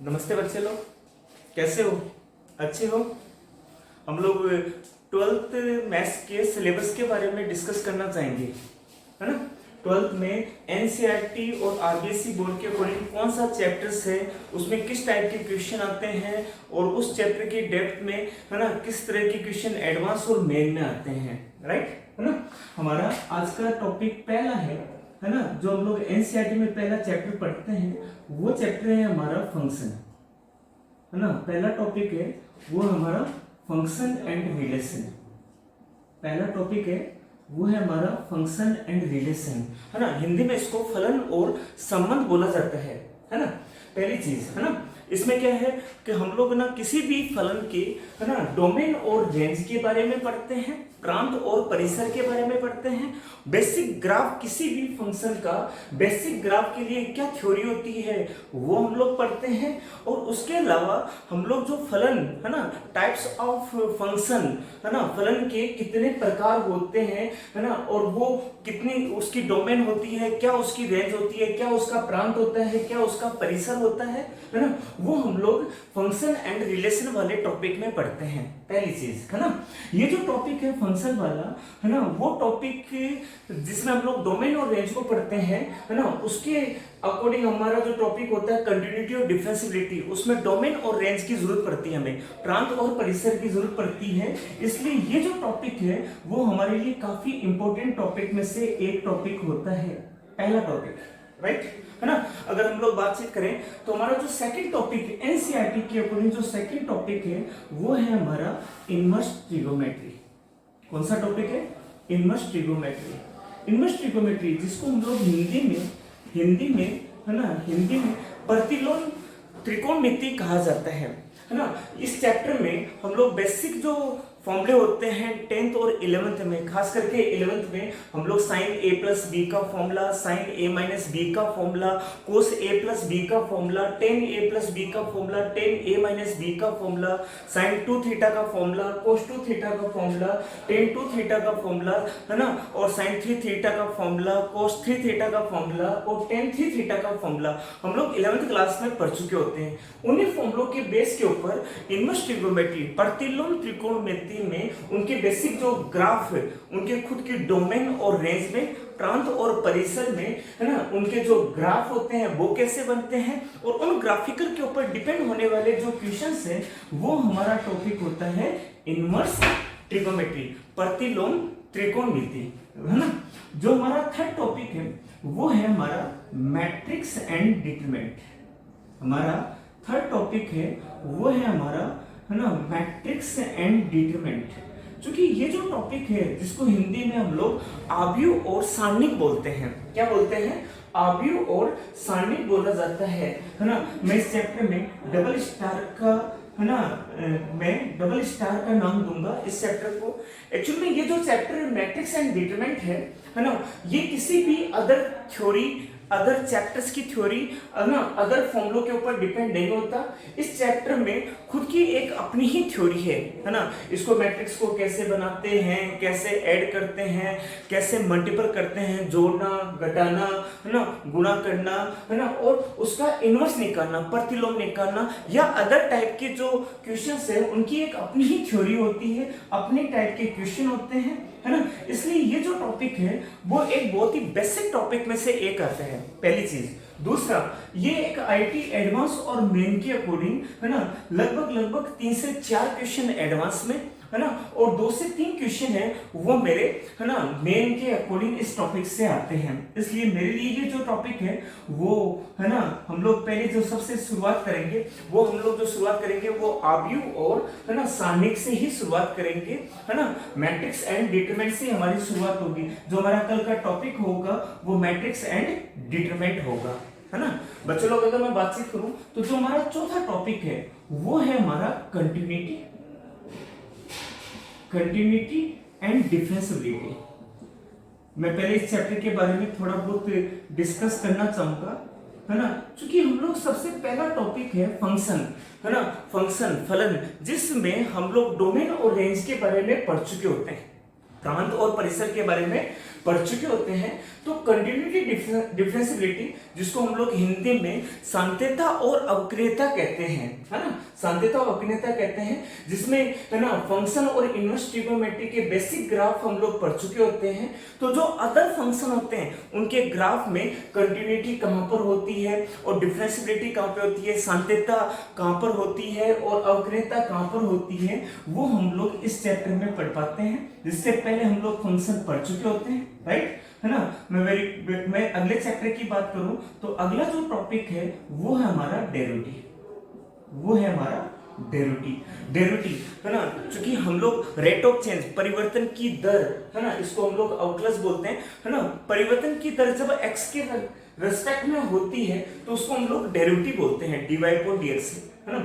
नमस्ते बच्चे लोग, कैसे हो? अच्छे हो? हम लोग 12th मैथ्स के सिलेबस के बारे में डिस्कस करना चाहेंगे, है ना। 12th में एनसीईआरटी और आरबीएसई बोर्ड के अकॉर्डिंग कौन सा चैप्टर्स है, उसमें किस टाइप के क्वेश्चन आते हैं और उस चैप्टर की डेप्थ में, है ना, किस तरह के क्वेश्चन एडवांस और मेन में आते हैं, राइट, है ना। हमारा आज का टॉपिक पहला है ना, जो हम लोग एनसीईआरटी में पहला चैप्टर पढ़ते हैं वो चैप्टर है हमारा फंक्शन, है ना। पहला टॉपिक है वो हमारा फंक्शन एंड रिलेशन। पहला टॉपिक है वो है हमारा फंक्शन एंड रिलेशन, है ना। हिंदी में इसको फलन और संबंध बोला जाता है ना। पहली चीज, है ना, इसमें क्या है कि हम लोग ना किसी भी फलन के, है ना, डोमेन और रेंज के बारे में पढ़ते हैं, प्रांत और परिसर के बारे में पढ़ते हैं, बेसिक ग्राफ, किसी भी फंक्शन का बेसिक ग्राफ के लिए क्या थ्योरी होती है वो हम लोग पढ़ते हैं। और उसके अलावा हम लोग जो फलन, है ना, टाइप्स ऑफ फंक्शन, है ना, फलन के कितने प्रकार होते हैं, है ना, और वो कितनी उसकी डोमेन होती है, क्या उसकी रेंज होती है, क्या उसका प्रांत होता है, क्या उसका परिसर होता है ना, वो हम लोग फंक्शन एंड रिलेशन वाले टॉपिक में पढ़ते हैं। पहली चीज, है ना, ये जो टॉपिक है फंक्शन वाला, है ना, वो टॉपिक जिसमें हम लोग डोमेन और रेंज को पढ़ते हैं, है ना, उसके अकॉर्डिंग हमारा जो टॉपिक होता है कंटिन्यूटी और डिफरेंशिएबिलिटी, उसमें डोमेन और रेंज की जरूरत पड़ती है, हमें प्रांत और परिसर की जरूरत पड़ती है। इसलिए ये जो टॉपिक है वो हमारे लिए काफी इंपॉर्टेंट टॉपिक में से एक टॉपिक होता है, पहला टॉपिक, राइट, है ना। अगर हम लोग बातचीत करें तो हमारा जो सेकंड टॉपिक एनसीईआरटी के अकॉर्डिंग जो सेकंड टॉपिक है वो है हमारा इनवर्स ट्रिगोमेट्री। कौन सा टॉपिक है? Inverse trigonometry. इनवर्स ट्रिगोमेट्री जिसको हम लोग हिंदी में, है ना, हिंदी में प्रतिलोम त्रिकोणमिति कहा जाता है ना। इस चैप्टर में हम लोग बेसिक जो फॉर्मूले होते हैं 10th और 11th में, खास करके 11th में हम लोग साइन ए प्लस बी का फॉर्मूला, साइन ए माइनस बी का फॉर्मूला, कोस ए प्लस बी का फॉर्मूला, टेन ए प्लस बी का फॉर्मूला, टेन ए माइनस बी का फॉर्मूला, साइन 2 थीटा का फॉर्मूला, कोस 2 थीटा का फॉर्मूला, टेन 2 थीटा का फॉर्मूला, है ना, और साइन 3 थीटा का फॉर्मूला, कोस 3 थीटा का फॉर्मूला और टेन 3 थीटा का फॉर्मूला हम लोग 11th क्लास में पढ़ चुके होते हैं। उन्हीं फॉर्मूलों के बेस के ऊपर इनवर्स ट्रिगोमेट्री प्रतिलोम त्रिकोणमिति में उनके बेसिक जो ग्राफ है, उनके खुद की डोमेन और रेंज में, प्रांत और परिसर में, है ना, उनके जो ग्राफ होते हैं वो कैसे बनते हैं, और उन ग्राफिकल के ऊपर डिपेंड होने वाले जो क्वेश्चंस हैं वो हमारा टॉपिक होता है इनवर्स ट्रिगोमेट्री, प्रतिलोम त्रिकोणमिति, है ना। जो हमारा थर्ड टॉपिक है वो है हमारा मैट्रिक्स एंड डिटरमिनेंट। हमारा थर्ड टॉपिक है वो है हमारा, है ना, मैट्रिक्स एंड डिटरमिनेंट। क्योंकि ये जो टॉपिक है जिसको हिंदी में हम लोग आव्यूह और सारणिक बोलते हैं, क्या बोलते हैं? आव्यूह और सारणिक बोला जाता है ना। मैं इस चैप्टर में डबल स्टार का, है ना, मैं डबल स्टार का नाम दूंगा इस चैप्टर को। एक्चुअली में ये जो चैप्टर मैट्रिक्स एंड डिटरमिनेंट है ना, ये किसी भी अदर थ्योरी, अदर चैप्टर्स की थ्योरी, ना, अदर फॉर्मूलों के ऊपर डिपेंड नहीं होता। इस चैप्टर में खुद की एक अपनी ही थ्योरी है ना। इसको मैट्रिक्स को कैसे बनाते हैं, कैसे ऐड करते हैं, कैसे मल्टीपल करते हैं, जोड़ना, घटाना, है ना, गुणा करना, है ना, और उसका इनवर्स निकालना, प्रतिलोम निकालना, या अदर टाइप के जो क्वेश्चंस है उनकी एक अपनी ही थ्योरी होती है, अपने टाइप के क्वेश्चन होते हैं, है ना। इसलिए ये जो टॉपिक है वो एक बहुत ही बेसिक टॉपिक में से एक आता है, पहली चीज। दूसरा, ये एक आईटी एडवांस और मेन के अकॉर्डिंग, है ना, लगभग 3 से 4 क्वेश्चन एडवांस में, है ना, और 2 से 3 क्वेश्चन है वो मेरे, है ना, मेन के अकॉर्डिंग इस टॉपिक से आते हैं। इसलिए मेरे लिए ये जो टॉपिक है वो, है ना, हम लोग पहले जो सबसे शुरुआत करेंगे वो वो आव्यूह और, है ना, सारणिक से ही शुरुआत करेंगे, है ना। मैट्रिक्स एंड डिटरमिनेंट से हमारी शुरुआत होगी। जो हमारा कल का टॉपिक होगा वो मैट्रिक्स एंड डिटरमिनेंट होगा, है ना। बच्चों लोग, अगर मैं बातचीत करूं तो जो हमारा चौथा टॉपिक है वो है हमारा कंटिन्यूटी एंड डिफरेंशिएबिलिटी। मैं पहले इस चैप्टर के बारे में थोड़ा बहुत डिस्कस करना चाहूंगा, है ना, क्योंकि हम लोग सबसे पहला टॉपिक है फंक्शन, है ना, फंक्शन, फलन, जिसमें हम लोग डोमेन और रेंज के बारे में पढ़ चुके होते हैं, प्रांत और परिसर के बारे में पढ़ चुके होते हैं, तो कंटिन्यूटी डिफरेंशिएबिलिटी, जिसको हम लोग हिंदी में सांत्यता और अवक्रियता कहते हैं, है ना, सांत्यता और अवक्रियता कहते हैं, जिसमें है ना फंक्शन और इनवर्स ट्रिग्नोमेट्री के बेसिक ग्राफ हम लोग पढ़ चुके होते हैं। तो जो अदर फंक्शन होते हैं उनके ग्राफ में कंटिन्यूटी कहां पर होती है और डिफरेंशिएबिलिटी कहां पे होती है, सांत्यता कहां पर होती है और अवक्रियता कहां पर होती है, वो हम लोग इस चैप्टर में पढ़ पाते हैं। जिससे पहले हम लोग फंक्शन पढ़ चुके होते हैं, राइट, है ना। मैं अगले चैप्टर की बात करूं तो अगला जो टॉपिक है वो है हमारा डेरिवेटिव, वो है हमारा डेरिवेटिव, है ना। क्योंकि हम लोग रेट ऑफ चेंज, परिवर्तन की दर, है ना, इसको हम लोग अवकलज बोलते हैं, है ना। परिवर्तन की दर जब x के रेस्पेक्ट में होती है तो उसको हम लोग डेरिवेटिव बोलते हैं, dy अपॉन dx, है ना।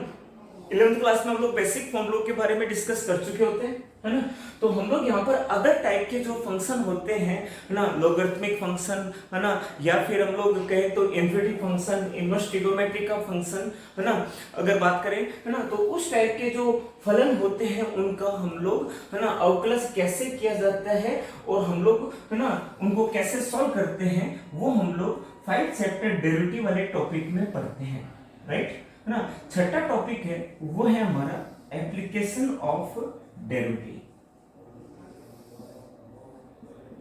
11th क्लास में हम लोग बेसिक फॉर्मूलों के बारे में डिस्कस कर चुके होते हैं, है ना। तो हम लोग यहाँ पर अदर टाइप के जो फंक्शन होते हैं, है ना, लॉगरिथमिक फंक्शन, है ना, या फिर हम लोग कहें तो इन्फिनिटी फंक्शन, इनवर्स ट्रिग्नोमेट्री का फंक्शन, है ना, अगर बात करें, है ना, तो उस टाइप के जो फलन होते हैं उनका हम लोग, है ना, अवकलज कैसे किया जाता है और हम लोग, है ना, उनको कैसे सॉल्व करते हैं, वो हम लोग 5th चैप्टर डेरिवेटिव वाले टॉपिक में पढ़ते हैं, राइट, है ना। छठा टॉपिक है वो है हमारा application of derivative.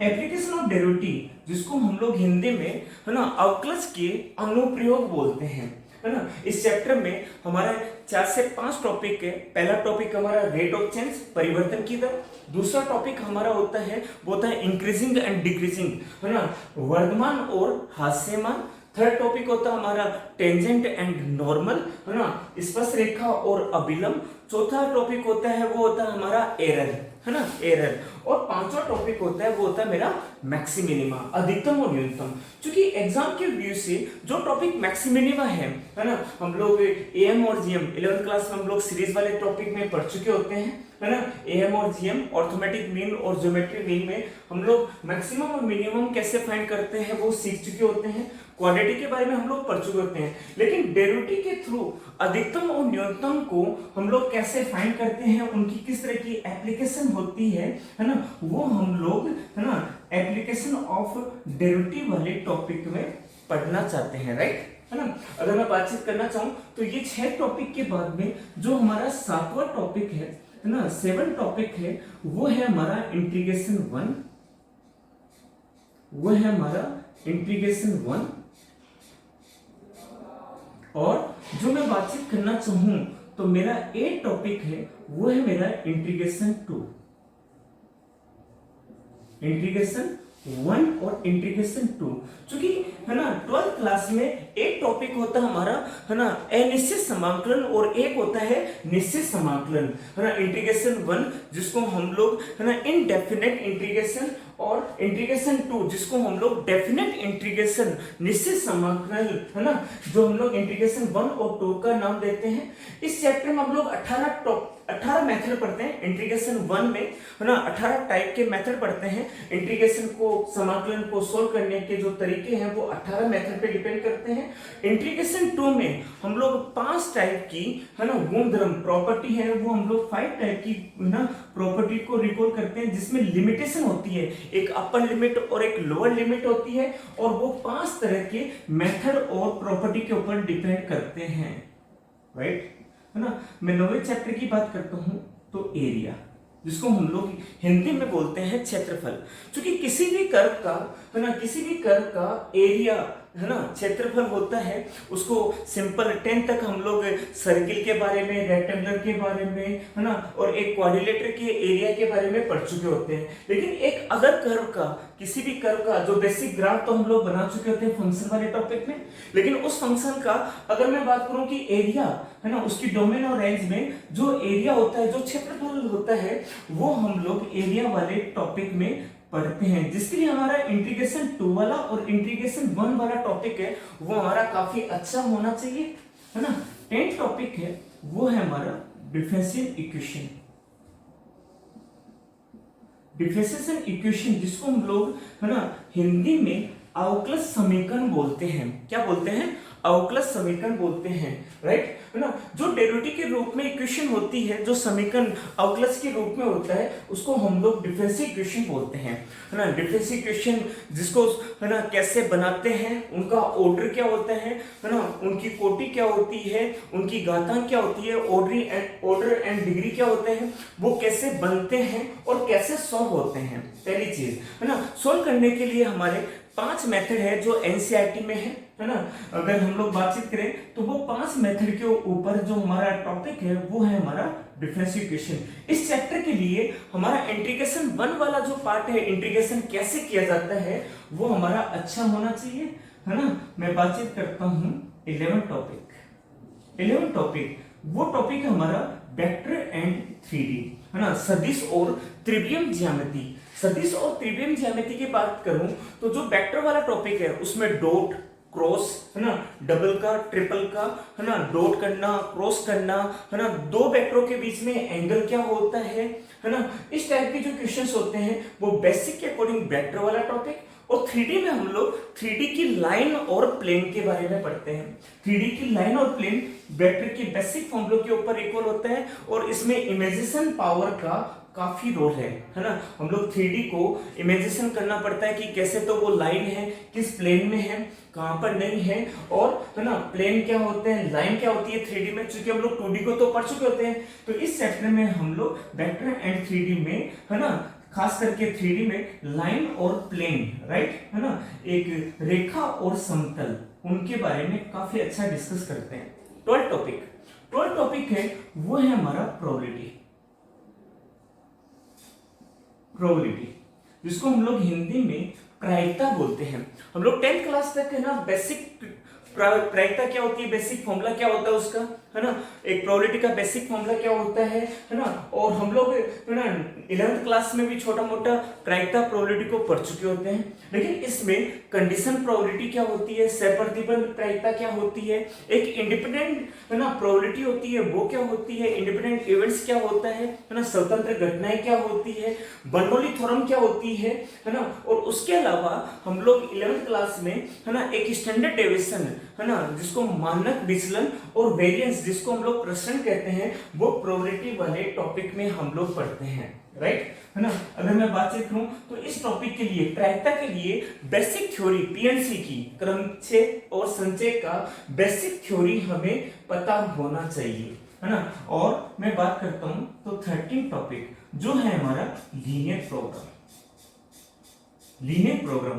Application of derivative, जिसको हम लोग हिंदी में, है ना, अवकलज के अनुप्रयोग बोलते हैं, है ना। इस चैप्टर में हमारा 4 से 5 टॉपिक है। पहला टॉपिक हमारा रेट ऑफ चेंज, परिवर्तन की दर। दूसरा टॉपिक हमारा होता है वो होता है इंक्रीजिंग एंड डिक्रीजिंग, है ना, वर्धमान और ह्रास्यमान। थर्ड टॉपिक होता है हमारा टेंजेंट एंड नॉर्मल, है ना, स्पर्श रेखा और अभिलंब। चौथा टॉपिक होता है वो होता है हमारा एरर, है ना, एरर। और पांचवा टॉपिक होता है वो होता है मेरा मैक्सिमिनिमा, अधिकतम और न्यूनतम। क्योंकि एग्जाम के व्यू से जो टॉपिक मैक्सिमिनिमा है ना, हम लोग एएम और जीएम 11th क्लास में हम लोग सीरीज वाले टॉपिक में पढ़ चुके होते हैं, है ना। एएम और जीएम, ऑर्थोमेटिक मीन और ज्योमेट्री मीन में हम लोग मैक्सिमम और मिनिमम कैसे फाइंड करते हैं वो सीख चुके होते हैं। क्वांटिटी के बारे में हम लोग पढ़ चुके होते हैं। लेकिन डेरिवेटिव के थ्रू अधिकतम और न्यूनतम को हम लोग कैसे फाइंड करते हैं, उनकी किस तरह की एप्लीकेशन होती है ना, वो हम लोग, है ना, एप्लीकेशन ऑफ डेरिवेटिव वाले टॉपिक में पढ़ना चाहते हैं, राइट, है ना। अगर मैं बातचीत करना चाहूं तो ये 6 टॉपिक के बाद में जो हमारा 7वां टॉपिक है ना, 7 टॉपिक है, वो है हमारा इंटीग्रेशन 1, वो है हमारा इंटीग्रेशन 1। और जो मैं बातचीत करना चाहूं तो मेरा 8 टॉपिक है वो है मेरा इंटीग्रेशन 2, इंटीग्रेशन 1 और इंटीग्रेशन 2। क्योंकि, है ना, 12th क्लास में एक टॉपिक होता है हमारा, है ना, अनिश्चित समाकलन और एक होता है निश्चित समाकलन, है ना, इंटीग्रेशन 1 जिसको हम लोग, है ना, इनडेफिनेट इंटीग्रेशन, और इंटीग्रेशन 2 जिसको हम लोग डेफिनेट इंटीग्रेशन, निश्चित समाकलन, है ना, जो हम लोग इंटीग्रेशन 1 और 2 का नाम देते हैं। इस चैप्टर में हम लोग 18 मेथड पढ़ते हैं। इंटीग्रेशन 1 में, है ना, 18 टाइप के मेथड पढ़ते हैं। इंटीग्रेशन को, समाकलन को सोल्व करने के जो तरीके हैं वो 18 मेथड पे डिपेंड करते हैं। इंटीग्रेशन 2 में हम लोग 5 टाइप की, है ना, गुणधर्म, प्रॉपर्टी है वो हम लोग 5 टाइप की, है ना, प्रॉपर्टी को रिकॉल करते हैं, जिसमें लिमिटेशन होती है, एक अपर लिमिट और एक लोअर लिमिट होती है, और वो 5 तरह के मेथड और प्रॉपर्टी के ऊपर डिपेंड करते हैं, राइट, है ना। मैं 9वें चैप्टर की बात करता हूं तो एरिया, जिसको हम लोग हिंदी में बोलते हैं क्षेत्रफल। क्योंकि किसी भी कर्व का, है ना, किसी भी कर्व का एरिया, है ना, क्षेत्रफल होता है। उसको सिंपल 10 तक हम लोग सर्किल के बारे में, रेक्टेंगुलर के बारे में, है ना, और एक क्वाड्रिलेटरल के एरिया के बारे में पढ़ चुके होते हैं। लेकिन एक अदर कर्व का, किसी भी कर्व का जो बेसिक ग्राफ तो हम लोग बना चुके होते हैं फंक्शन वाले टॉपिक में। लेकिन उस फंक्शन का अगर मैं बात करूं कि एरिया, है ना, उसकी डोमेन और रेंज में जो एरिया होता है, जो क्षेत्रफल होता है, वो हम लोग एरिया वाले टॉपिक में पढ़ते हैं। जिसके लिए हमारा इंटीग्रेशन 2 वाला और इंटीग्रेशन 1 वाला टॉपिक है वो हमारा काफी अच्छा होना चाहिए, है ना। 10th टॉपिक है वो है हमारा डिफरेंशियल इक्वेशन, डिफरेंशियल इक्वेशन जिसको हम लोग, है ना, हिंदी में अवकलज समीकरण बोलते हैं। क्या बोलते हैं? अवकलज समीकरण बोलते हैं, राइट, है ना। जो डेरिवेटिव के रूप में इक्वेशन होती है, जो समीकरण अवकलज के रूप में होता है, उसको हम लोग डिफरेंशियल इक्वेशन बोलते हैं, है ना। डिफरेंशियल इक्वेशन जिसको, है ना, कैसे बनाते हैं, उनका ऑर्डर क्या होता है ना, उनकी कोटि क्या होती है, उनकी घातांक क्या होती है, ऑर्डर एंड डिग्री क्या होते हैं, वो कैसे बनते हैं और कैसे सॉल्व होते हैं। पहली चीज, है ना, सॉल्व करने के लिए हमारे 5 मेथड है जो एनसीईआरटी में है ना। अगर हम लोग बातचीत करें तो वो 5 मेथड के ऊपर जो हमारा टॉपिक है वो है हमारा डिफरेंशियल इक्वेशन। इस चैप्टर के लिए हमारा इंटीग्रेशन 1 वाला जो पार्ट है, इंटीग्रेशन कैसे किया जाता है, वो हमारा अच्छा होना चाहिए, है ना। मैं बातचीत करता हूं 11 टॉपिक, वो टॉपिक है हमारा वेक्टर एंड 3D, है ना, सदिश और त्रिवियम ज्यामिति। सदिश और त्रिवियम ज्यामिति की बात करूं तो जो वेक्टर वाला टॉपिक है उसमें डॉट, क्रॉस, है ना, डबल का, ट्रिपल का, है ना, डॉट करना, क्रॉस करना, है ना, दो वेक्टरों के बीच में एंगल क्या होता है ना, इस टाइप के जो क्वेश्चंस होते हैं वो बेसिक के अकॉर्डिंग वेक्टर वाला टॉपिक। और 3D में हम लोग 3D की लाइन और प्लेन के बारे में पढ़ते हैं। 3D की लाइन और प्लेन वेक्टर के बेसिक फॉर्मूलों के ऊपर इक्वल होता है और इसमें इमेजिनेशन पावर का काफी रोल है ना। हम लोग 3D को इमेजिनेशन करना पड़ता है कि कैसे तो वो लाइन है, किस प्लेन में है, कहां पर नहीं है, और है ना प्लेन क्या होते हैं, लाइन क्या होती है 3D में। चूंकि हम लोग 2D को तो पढ़ चुके होते हैं, तो इस चैप्टर में हम लोग वेक्टर एंड 3D में, है ना, खास करके 3D में लाइन और प्लेन, राइट, है ना, एक रेखा और समतल, उनके बारे में काफी अच्छा डिस्कस करते हैं। 12 टॉपिक है वो है हमारा प्रोबेबिलिटी, जिसको हम लोग हिंदी में प्रायिकता बोलते हैं। हम लोग 10th क्लास तक, है ना, बेसिक प्रायिकता क्या होती है, बेसिक फॉर्मूला क्या होता है उसका, है ना, एक प्रोबेबिलिटी का बेसिक फॉर्मूला क्या होता है ना। और हम लोग, है ना, 11th क्लास में भी छोटा मोटा प्रायिकता प्रोबेबिलिटी को पढ़ चुके होते हैं। लेकिन इसमें कंडीशन प्रोबेबिलिटी क्या होती है, सहप्रतिबंध प्रायिकता क्या होती है, एक इंडिपेंडेंट, है ना, प्रोबेबिलिटी होती है वो क्या होती है, इंडिपेंडेंट इवेंट्स क्या होता है ना, स्वतंत्र घटनाएं क्या होती है, बर्नौली थ्योरम क्या होती है ना। और उसके अलावा हम लोग 11th क्लास में, है ना, एक स्टैंडर्ड डेविएशन, है ना, जिसको मानक विचलन, और वेरिएंस जिसको हम लोग प्रश्न कहते हैं, वो प्रोबेबिलिटी वाले टॉपिक में हम लोग पढ़ते हैं, राइट, है ना। अगर मैं बातचीत करूं तो इस टॉपिक के लिए, प्रायिकता के लिए बेसिक थ्योरी पीएनसी की, क्रमचय और संचय का बेसिक थ्योरी हमें पता होना चाहिए, है ना। और मैं बात करता हूं तो 13 टॉपिक जो है हमारा लीनियर प्रोग्राम,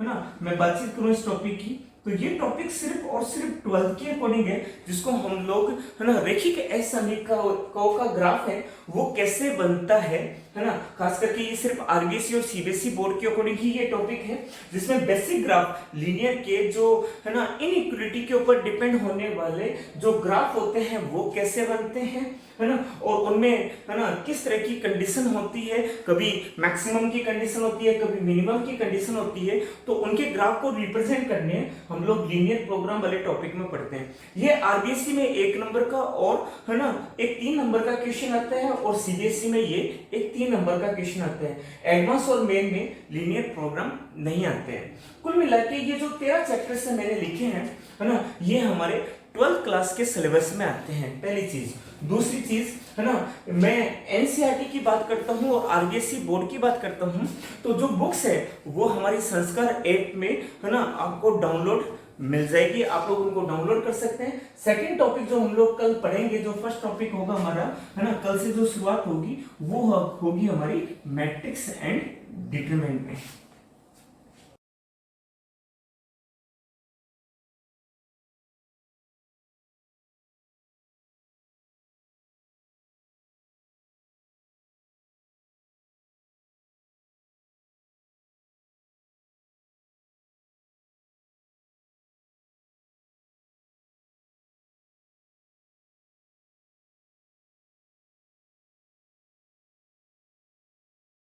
है ना। मैं बातचीत करूं इस टॉपिक की तो ये टॉपिक सिर्फ और सिर्फ 12th के अकॉर्डिंग है, जिसको हम लोग, है ना, रेखिक असमीकरणों का ग्राफ है वो कैसे बनता है ना। खास करके ये सिर्फ आरबीएसई और सीबीएसई बोर्ड के अकॉर्डिंग ही ये टॉपिक है, जिसमें बेसिक ग्राफ लीनियर के जो, है ना, इनइक्वालिटी के ऊपर डिपेंड होने वाले जो ग्राफ होते हैं वो कैसे बनते हैं, है ना, और उनमें, है ना, किस तरह की कंडीशन होती है, कभी मैक्सिमम की कंडीशन होती है, कभी मिनिमम की कंडीशन होती है, तो उनके ग्राफ को रिप्रेजेंट करने हम लोग लीनियर प्रोग्राम वाले टॉपिक में पढ़ते हैं। ये आरबीएसई में 1 नंबर का और, है ना, एक 3 नंबर का क्वेश्चन आता है, और सीबीएसई में ये एक 3 नंबर का क्वेश्चन आता है। एडवांस और मेन में लीनियर प्रोग्राम नहीं आते हैं। कुल मिलाकर ये जो 13 चैप्टर्स मैंने लिखे हैं, है ना, ये हमारे 12th क्लास के सिलेबस में आते हैं, पहली चीज। दूसरी चीज, है ना, मैं एनसीईआरटी की बात करता हूं और आरबीएसई बोर्ड की बात करता हूं, तो जो बुक्स है वो हमारी संस्कार ऐप में, है ना, आपको डाउनलोड मिल जाएगी, आप लोग उनको डाउनलोड कर सकते हैं। सेकंड टॉपिक जो हम लोग कल पढ़ेंगे, जो फर्स्ट टॉपिक होगा हमारा, है ना, कल से जो शुरुआत होगी वो होगी हमारी मैट्रिक्स एंड डिटरमिनेंट में।